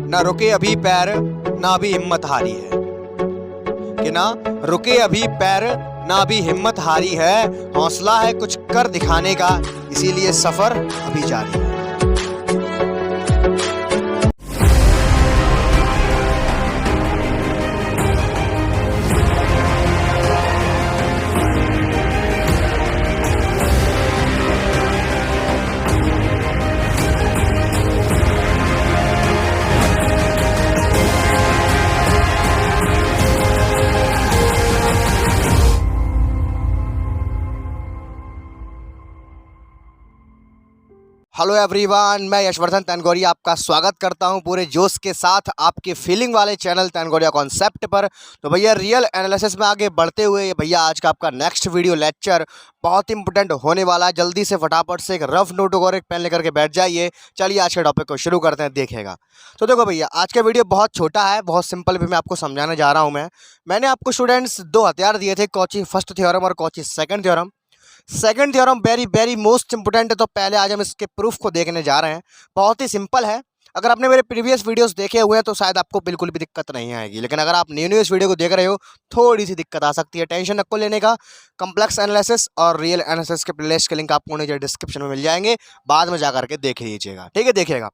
ना रुके अभी पैर ना अभी हिम्मत हारी है, कि ना रुके अभी पैर ना अभी हिम्मत हारी है, हौसला है कुछ कर दिखाने का, इसीलिए सफर अभी जारी है। हेलो एवरीवन, मैं यशवर्धन तनगोरिया आपका स्वागत करता हूं पूरे जोश के साथ आपके फीलिंग वाले चैनल तनगोरिया कॉन्सेप्ट पर। तो भैया रियल एनालिसिस में आगे बढ़ते हुए भैया आज का आपका नेक्स्ट वीडियो लेक्चर बहुत इंपॉर्टेंट होने वाला है। जल्दी से फटाफट से एक रफ नोटबुक और एक पेन लेकर के बैठ जाइए। चलिए आज के टॉपिक को शुरू करते हैं, देखेगा। तो देखो भैया आज का वीडियो बहुत छोटा है, बहुत सिंपल भी मैं आपको समझाने जा रहा हूँ। मैंने आपको स्टूडेंट्स दो हथियार दिए थे, कॉची फर्स्ट थ्योरम और Cauchy second theorem. Second theorem very very most important है। तो पहले आज हम इसके प्रूफ को देखने जा रहे हैं। बहुत ही सिंपल है। अगर आपने मेरे प्रीवियस वीडियोस देखे हुए हैं तो शायद आपको बिल्कुल भी दिक्कत नहीं आएगी, लेकिन अगर आप न्यू इस वीडियो को देख रहे हो थोड़ी सी दिक्कत आ सकती है। टेंशन नको लेने का। कॉम्प्लेक्स एनालिसिस और रियल एनालिसिस के प्लेलिस्ट के लिंक आपको नीचे डिस्क्रिप्शन में मिल जाएंगे, बाद में जाकर के देख लीजिएगा, ठीक है। देखिएगा,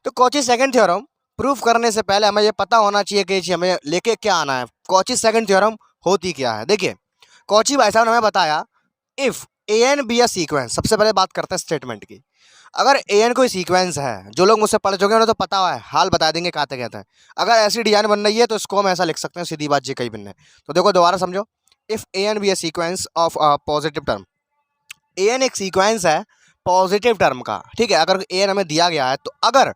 तो कॉची सेकंड थ्योरम प्रूफ करने से पहले हमें ये पता होना चाहिए कि हमें लेके क्या आना है। कॉची सेकंड थ्योरम होती क्या है। देखिए, कॉची भाई साहब ने हमें बताया if an be a sequence. सबसे पहले बात करते हैं स्टेटमेंट की। अगर an कोई सीक्वेंस है, जो लोग मुझसे पढ़ चुके हैं उन्हें तो पता है, हाल बता देंगे कहते कहते हैं। अगर ऐसी डिजाइन बन रही है तो इसको हम ऐसा लिख सकते हैं, सीधी बात जी कही बनने। तो देखो दोबारा समझो, if an be a sequence of positive term. an एक सीक्वेंस है पॉजिटिव टर्म का, ठीक है। अगर an हमें दिया गया है तो अगर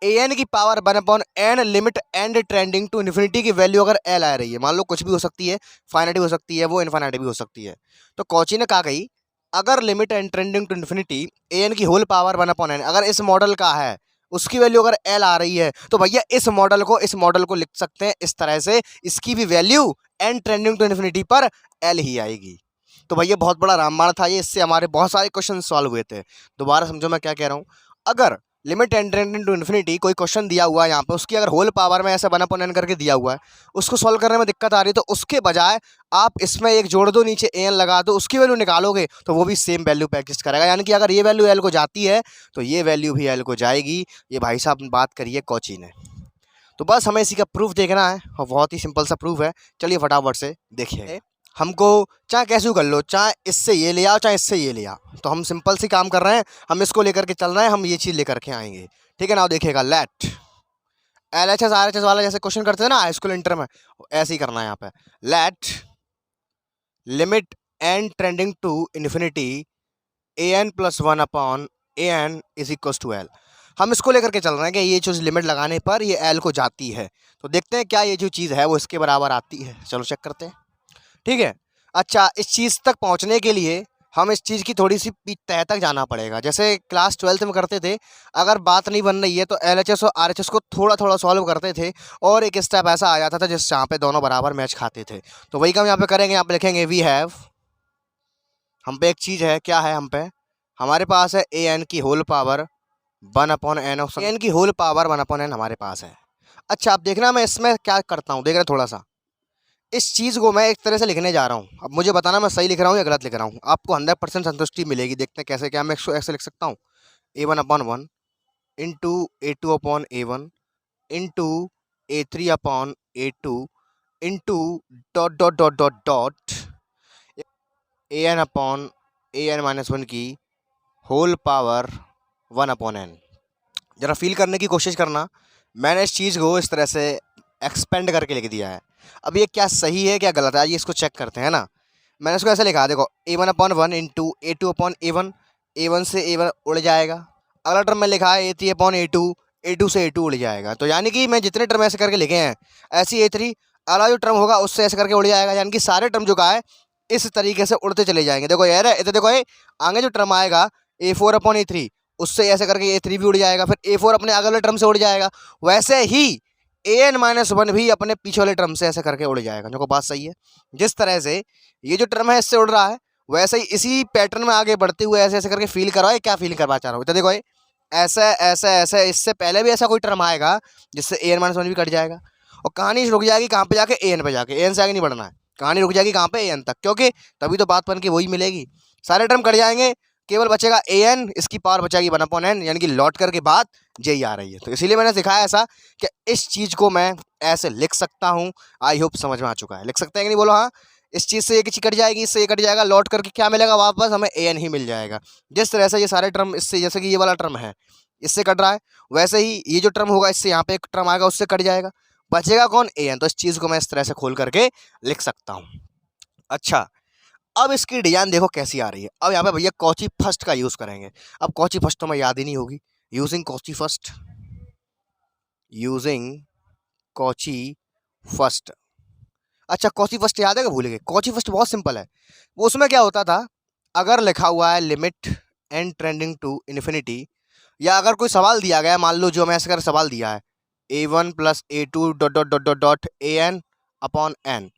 an की power 1/n limit n trending to infinity की वैल्यू अगर l आ रही है, मान लो कुछ भी हो सकती है, फाइनाइट भी हो सकती है, वो इनफाइनाइट भी हो सकती है। तो कॉची ने कहा कही अगर limit n trending to infinity an की होल पावर 1/n अगर इस मॉडल का है, उसकी वैल्यू अगर l आ रही है, तो भैया इस मॉडल को लिख सकते हैं इस तरह से, इसकी भी value n trending to infinity पर l ही आएगी। तो भैया बहुत बड़ा रामबाण था ये, इससे हमारे बहुत सारे क्वेश्चन सॉल्व हुए थे। दोबारा समझो मैं क्या कह रहा हूँ। अगर limit n trending to infinity कोई क्वेश्चन दिया हुआ है यहाँ पे, उसकी अगर होल पावर में ऐसे 1/n करके दिया हुआ है, उसको सॉल्व करने में दिक्कत आ रही है, तो उसके बजाय आप इसमें एक जोड़ दो, नीचे an लगा दो, उसकी वैल्यू निकालोगे तो वो भी सेम वैल्यू पे एग्जिस्ट करेगा। यानी कि अगर ये वैल्यू l को जाती है तो ये वैल्यू भी l को जाएगी। ये भाई साहब ने बात करी है कॉची ने। तो बस हमें इसी का प्रूफ देखना है और बहुत ही सिंपल सा प्रूफ है। चलिए फटाफट से देखिए। हमको चाहे कैसे कर लो, चाहे इससे ये ले आओ चाहे इससे ये ले आओ, तो हम सिंपल सी काम कर रहे हैं, हम इसको लेकर के चल रहे हैं, हम ये चीज़ लेकर के आएंगे, ठीक है ना। देखिएगा, लेट LHS RHS वाला जैसे क्वेश्चन करते हैं ना हाई स्कूल इंटर में, ऐसे ही करना है यहाँ पे। Let limit N trending to infinity an + 1/an is equal to l। हम इसको लेकर के चल रहे हैं कि ये चीज़ लिमिट लगाने पर ये l को जाती है। तो देखते हैं क्या ये जो चीज़ है वो इसके बराबर आती है। चलो चेक करते हैं, ठीक है। अच्छा, इस चीज़ तक पहुंचने के लिए हम इस चीज़ की थोड़ी सी तह तक जाना पड़ेगा। जैसे क्लास 12th में करते थे, अगर बात नहीं बन रही है तो LHS और RHS को थोड़ा थोड़ा सॉल्व करते थे और एक स्टेप ऐसा आ जाता था जिस जहाँ पे दोनों बराबर मैच खाते थे। तो वही काम यहाँ पे करेंगे। यहाँ पे लिखेंगे वी हैव, हम पे एक चीज़ है, क्या है हम पे, हमारे पास है an की होल पावर 1/n, an की होल पावर 1/n हमारे पास है। अच्छा, अब देखना मैं इसमें क्या करता हूँ, देख रहे थोड़ा सा इस चीज़ को मैं एक तरह से लिखने जा रहा हूँ। अब मुझे बताना मैं सही लिख रहा हूँ या गलत लिख रहा हूँ, आपको 100% संतुष्टि मिलेगी। देखते हैं कैसे, क्या मैं इसको ऐसे लिख सकता हूँ, a1/1 into a2/a1 into a3/a2 into dot dot dot dot dot an/an-1 की होल पावर 1/n। ज़रा फील करने की कोशिश करना, मैंने इस चीज़ को इस तरह से एक्सपेंड करके लिख दिया है। अब ये क्या सही है क्या गलत है, आइए इसको चेक करते हैं ना। मैंने इसको ऐसे लिखा, देखो a1/1 इंटू a2/a1, a1 से a1 उड़ जाएगा। अगला टर्म में लिखा है a3/a2, a2 से a2 उड़ जाएगा। तो यानी कि मैं जितने टर्म ऐसे करके लिखे हैं, ऐसी a3 अगला जो टर्म होगा उससे ऐसे करके उड़ जाएगा। यानी कि सारे टर्म जो का है इस तरीके से उड़ते चले जाएंगे। देखो यार, इधर देखो, ये आगे जो टर्म आएगा a4/a3, उससे ऐसे करके a3 भी उड़ जाएगा, फिर a4 अपने अगले वाले टर्म से उड़ जाएगा। वैसे ही an-1 भी अपने पीछे वाले टर्म से ऐसे करके उड़ जाएगा। देखो बात सही है। जिस तरह से ये जो टर्म है इससे उड़ रहा है, वैसे ही इसी पैटर्न में आगे बढ़ते हुए ऐसे ऐसे करके फील करवाए। क्या फील करवा चाह रहा हूँ, तो देखो ऐसा ऐसा ऐसा, इससे पहले भी ऐसा कोई टर्म आएगा जिससे ए एन माइनस वन भी कट जाएगा और कहानी रुक जाएगी कहाँ पे जाके, ए एन पे जाके। ए एन से आगे नहीं बढ़ना है, कहानी रुक जाएगी कहाँ पे, ए एन तक, क्योंकि तभी तो बात बन के वही मिलेगी। सारे टर्म कट जाएंगे, केवल बचेगा ए एन, इसकी पावर बचेगी 1/n, यानी कि लौट करके बात जे आ रही है। तो इसीलिए मैंने सिखाया ऐसा कि इस चीज़ को मैं ऐसे लिख सकता हूँ। आई होप समझ में आ चुका है। लिख सकते हैं कि नहीं, बोलो हाँ। इस चीज़ से एक चीज़ कट जाएगी, इससे ये कट जाएगा, लौट करके क्या मिलेगा वापस, हमें ए एन ही मिल जाएगा। जिस तरह से ये सारे टर्म इससे, जैसे कि ये वाला टर्म है इससे कट रहा है, वैसे ही ये जो टर्म होगा इससे यहाँ पे एक टर्म आएगा उससे कट जाएगा, बचेगा कौन, ए एन। तो इस चीज़ को मैं इस तरह से खोल करके लिख सकता हूँ। अच्छा, अब इसकी डिजाइन देखो कैसी आ रही है। अब यहाँ पे भैया कॉची फर्स्ट का यूज़ करेंगे। अब कॉची फर्स्ट तो मैं याद ही नहीं होगी। Using Cauchy first, using Cauchy first. अच्छा, कॉची फर्स्ट याद है कि भूल गए? कॉची फर्स्ट बहुत सिंपल है। वो उसमें क्या होता था, अगर लिखा हुआ है limit N trending to infinity, या अगर कोई सवाल दिया गया है, मान लो जो मैं ऐसे कर सवाल दिया है a1 + a2 ... an upon n,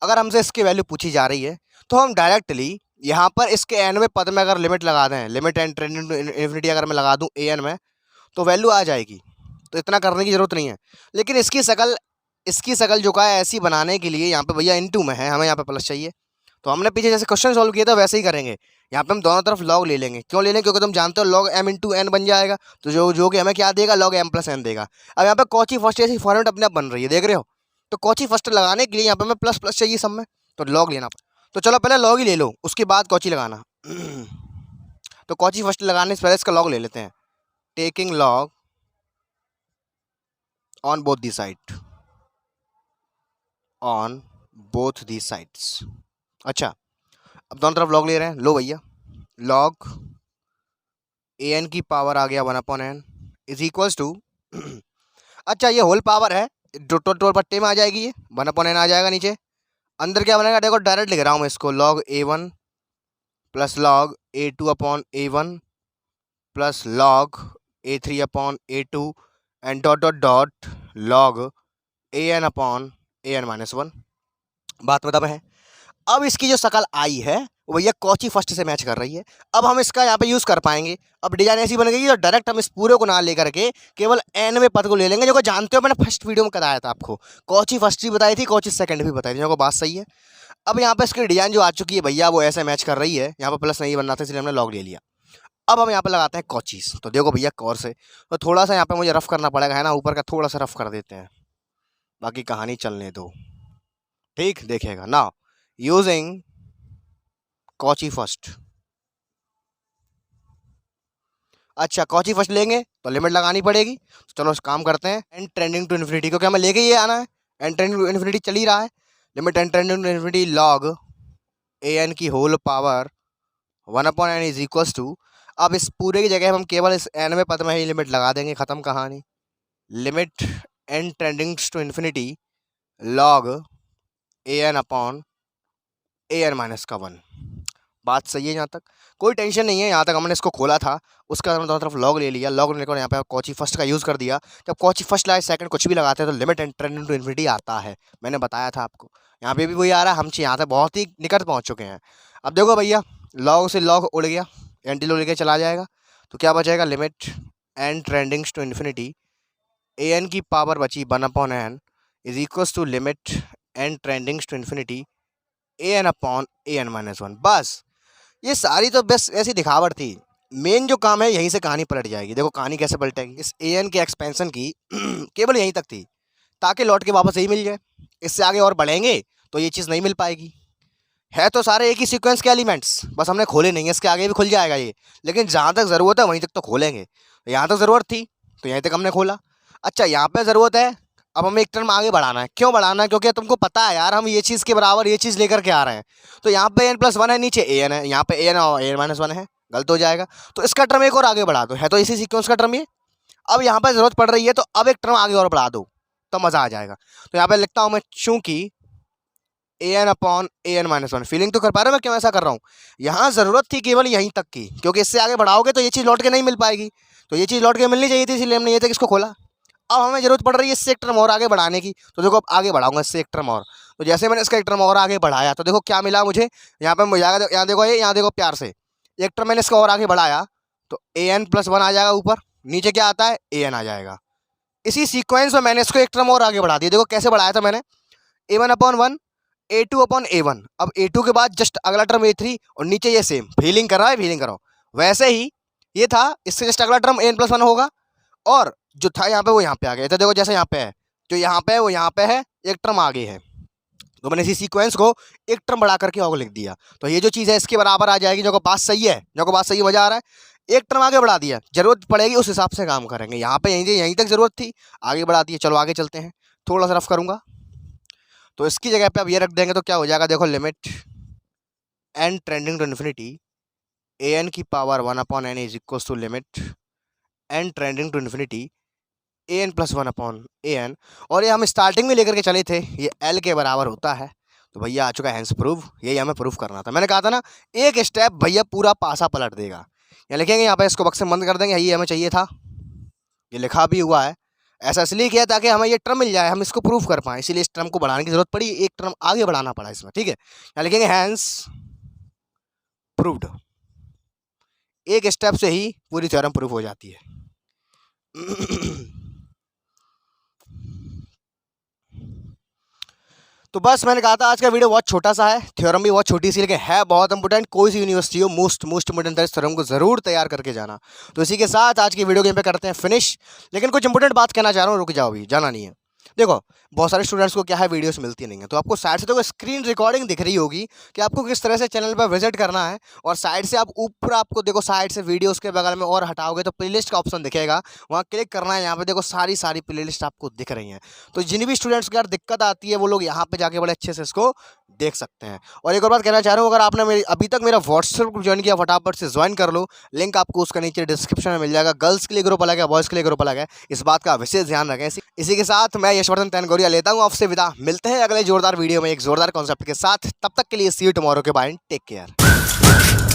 अगर हमसे इसकी वैल्यू पूछी जा रही है तो हम डायरेक्टली यहाँ पर इसके एनवें पद में अगर लिमिट लगा दें, limit N trending to infinity अगर मैं लगा दूँ ए एन में, तो वैल्यू आ जाएगी। तो इतना करने की ज़रूरत नहीं है। लेकिन इसकी शकल जो का है ऐसी बनाने के लिए यहाँ पे भैया इनटू में है, हमें यहाँ पे प्लस चाहिए। तो हमने पीछे जैसे क्वेश्चन सॉल्व किया था वैसे ही करेंगे। यहाँ पे हम दोनों तरफ लॉग ले लेंगे। क्यों ले लेंगे? क्योंकि तुम जानते हो लॉग m इंटू एन बन जाएगा, तो जो कि हमें क्या देगा, लॉग m + n देगा। अब यहाँ पे कॉची फर्स्ट ऐसी फॉर्मेट अपने आप बन रही है, देख रहे हो। तो कॉची फर्स्ट लगाने के लिए यहाँ पे हमें प्लस प्लस चाहिए सब में, तो लॉग लेना। तो चलो पहले लॉग ही ले लो, उसके बाद कॉची लगाना। तो कॉची फर्स्ट लगाने से पहले इसका लॉग ले लेते हैं। Taking log on both the side, on both the sides. अच्छा, अब दोनों तरफ लॉग ले रहे हैं। लो भैया, लॉग ए एन की पावर आ गया 1/n इज इक्वल्स टू, अच्छा ये होल पावर है, टोटल पट्टे में आ जाएगी, ये 1/n आ जाएगा नीचे। अंदर क्या बनेगा देखो, डायरेक्ट लिख रहा हूँ मैं इसको, log a1 plus log a2 upon a1 plus log a3 upon a2 and dot log an upon an-1। बात मतलब है। अब इसकी जो शकल आई है वो भैया कॉची फर्स्ट से मैच कर रही है। अब हम इसका यहाँ पे यूज़ कर पाएंगे। अब डिजाइन ऐसी बन गई तो डायरेक्ट हम इस पूरे को ना लेकर के केवल एनवें पद को ले लेंगे, जो को जानते हो मैंने फर्स्ट वीडियो में बताया था आपको। कॉची फर्स्ट भी बताई थी, कॉची सेकंड भी बताई थी, जो बात सही है। अब यहाँ पे इसकी डिजाइन जो आ चुकी है भैया वो ऐसे मैच कर रही है। यहाँ पर प्लस नहीं बनना था इसलिए हमने लॉग ले लिया। अब हम यहाँ पे लगाते हैं कॉचीज। तो देखो भैया कॉर से तो थोड़ा सा यहाँ पे मुझे रफ करना पड़ेगा, है ना, ऊपर का थोड़ा सा रफ कर देते हैं, बाकी कहानी चलने दो, ठीक देखेगा ना। यूजिंग कॉची फर्स्ट, अच्छा कॉची फर्स्ट लेंगे तो लिमिट लगानी पड़ेगी। तो चलो काम करते हैं, एन ट्रेंडिंग टू इन्फिनिटी, क्योंकि हमें लेके ये आना है, एन ट्रेंडिंग टू इन्फिनिटी चल ही रहा है। Limit N trending to infinity log A N की whole power 1/n is equals to, अब इस पूरे की जगह हम केवल इस एन में पद में ही लिमिट लगा देंगे, ख़त्म कहानी। Limit N trending to infinity log A n upon an-1। बात सही है यहाँ तक, कोई टेंशन नहीं है। यहाँ तक हमने इसको खोला था, उसका हमने दोनों तरफ लॉग ले लिया। लॉग लेने को यहाँ पे कॉची फर्स्ट का यूज़ कर दिया। जब कॉची फर्स्ट लाए सेकंड कुछ भी लगाते हैं तो limit n trending to infinity आता है, मैंने बताया था आपको। यहाँ पे भी वही आ रहा है, हम यहाँ तक बहुत ही निकट पहुँच चुके हैं। अब देखो भैया, लॉग से लॉग उड़ गया, एंटी लॉग लेके चला जाएगा, तो क्या बचेगा, limit n trendings to infinity a N की पावर बची 1/n is equals to limit n trendings to infinity an upon an-1। बस ये सारी तो बस ऐसी दिखावट थी। मेन जो काम है यहीं से कहानी पलट जाएगी। देखो कहानी कैसे पलटेगी, इस an के एक्सपेंशन की केवल यहीं तक थी, ताकि लौट के वापस यही मिल जाए। इससे आगे और बढ़ेंगे तो ये चीज़ नहीं मिल पाएगी। है तो सारे एक ही सीक्वेंस के एलिमेंट्स, बस हमने खोले नहीं है। इसके आगे भी खुल जाएगा ये, लेकिन जहाँ तक ज़रूरत है वहीं तक तो खोलेंगे। यहाँ तक ज़रूरत थी तो यहीं तक हमने खोला। अच्छा, यहाँ पे ज़रूरत है, अब हमें एक टर्म आगे बढ़ाना है। क्यों बढ़ाना है? क्योंकि तुमको पता है यार, हम ये चीज़ के बराबर ये चीज़ लेकर के आ रहे हैं। तो यहाँ पे n+1 है, नीचे an है, यहाँ पे an और an-1 है, गलत हो जाएगा। तो इसका टर्म एक और आगे बढ़ा दो, है तो इसी सीक्वेंस का टर्म ये। अब यहाँ पे ज़रूरत पड़ रही है तो अब एक टर्म आगे और बढ़ा दो तो मज़ा आ जाएगा। तो यहाँ पे लिखता हूँ मैं, चूँकि an अपॉन an-1। फीलिंग तो कर पा रहे हो मैं क्यों ऐसा कर रहा हूँ? यहाँ ज़रूरत थी केवल यहीं तक की, क्योंकि इससे आगे बढ़ाओगे तो ये चीज़ लौट के नहीं मिल पाएगी। तो ये चीज़ लौट के मिलनी चाहिए थी, इसलिए हमने ये तक इसको खोला। अब हमें ज़रूरत पड़ रही है इससे एक टर्म और आगे बढ़ाने की। तो देखो अब आगे बढ़ाऊंगा इससे एक टर्म और। तो जैसे मैंने इसका एक टर्म और आगे बढ़ाया तो देखो क्या मिला मुझे। यहाँ पे मुझे यहाँ देखो, ये यहाँ देखो प्यार से एक टर्म मैंने इसका और आगे बढ़ाया तो an+1 आ जाएगा ऊपर, नीचे क्या आता है, an आ जाएगा। इसी सीक्वेंस में मैंने इसको एक टर्म और आगे बढ़ा दिया। देखो कैसे बढ़ाया था मैंने, a1/1 a2/a1। अब a2 के बाद जस्ट अगला टर्म a3 और नीचे ये सेम फीलिंग कर रहा है, फीलिंग करो। वैसे ही ये था, इससे जस्ट अगला टर्म an+1 होगा और जो था यहाँ पे वो यहाँ पे आ गया। तो देखो जैसे यहाँ पे है, जो यहाँ पे है वो यहाँ पे है, एक टर्म आगे है। तो मैंने इसी सीक्वेंस को एक टर्म बढ़ा करके आगे लिख दिया। तो ये जो चीज़ है इसके बराबर आ जाएगी। जो को बात सही है, जो को बात सही मजा आ रहा है। एक टर्म आगे बढ़ा दिया, जरूरत पड़ेगी उस हिसाब से काम करेंगे। यहाँ पे यहीं तक जरूरत थी, आगे बढ़ा दिए। चलो आगे चलते हैं, थोड़ा सा रफ करूंगा। तो इसकी जगह पे अब ये रख देंगे तो क्या हो जाएगा, देखो limit n tending to infinity an की power 1/n is equal to limit n tending to infinity an+1/an। और ये हम स्टार्टिंग में लेकर के चले थे, ये l के बराबर होता है। तो भैया आ चुका है हैंस प्रूफ। यही हमें प्रूफ करना था। मैंने कहा था ना, एक स्टेप भैया पूरा पासा पलट देगा। यहाँ लिखेंगे, यहाँ पे इसको बक्से बंद कर देंगे। ये हमें चाहिए था, ये लिखा भी हुआ है। ऐसा इसलिए किया ताकि हमें ये टर्म मिल जाए, हम इसको प्रूफ कर पाएँ। इसीलिए इस टर्म को बढ़ाने की जरूरत पड़ी, एक टर्म आगे बढ़ाना पड़ा इसमें, ठीक है। यहाँ लिखेंगे हैंस प्रूव्ड। एक स्टेप से ही पूरी थ्योरम प्रूफ हो जाती है। तो बस मैंने कहा था आज का वीडियो बहुत छोटा सा है, थ्योरम भी बहुत छोटी सी, लेकिन है बहुत इंपॉर्टेंट। कोई सी यूनिवर्सिटी हो, मोस्ट इंपॉर्टेंट है, इस थ्योरम को जरूर तैयार करके जाना। तो इसी के साथ आज की वीडियो गेम पे करते हैं फिनिश। लेकिन कुछ इंपॉर्टेंट बात कहना चाह रहा हूँ, रुक जाओ, भी जाना नहीं है। देखो बहुत सारे स्टूडेंट्स को क्या है, वीडियोस मिलती नहीं है। तो आपको साइड से तो स्क्रीन रिकॉर्डिंग दिख रही होगी कि आपको किस तरह से चैनल पर विजिट करना है। और साइड से आप ऊपर, आपको देखो साइड से वीडियोस के बगल में और हटाओगे तो प्लेलिस्ट का ऑप्शन दिखेगा, वहाँ क्लिक करना है। यहाँ पे देखो सारी प्लेलिस्ट आपको दिख रही हैं। तो जिन भी स्टूडेंट्स को यार दिक्कत आती है वो लोग यहाँ पे जाके बड़े अच्छे से इसको देख सकते हैं। और एक और बात कहना चाह रहा हूँ, अगर आपने अभी तक मेरा व्हाट्सएप ग्रुप ज्वाइन किया, फटाफट से ज्वाइन कर लो। लिंक आपको उसका नीचे डिस्क्रिप्शन में मिल जाएगा। गर्ल्स के लिए ग्रुप अलग है, बॉयज़ के लिए ग्रुप अलग है, इस बात का विशेष ध्यान रखें। इसी के साथ मैं यशवर्धन तैनगोरिया लेता हूँ आपसे विदा। मिलते हैं अगले जोरदार वीडियो में एक जोरदार कॉन्सेप्ट के साथ। तब तक के लिए सी यू टुमारो के बाय, टेक केयर।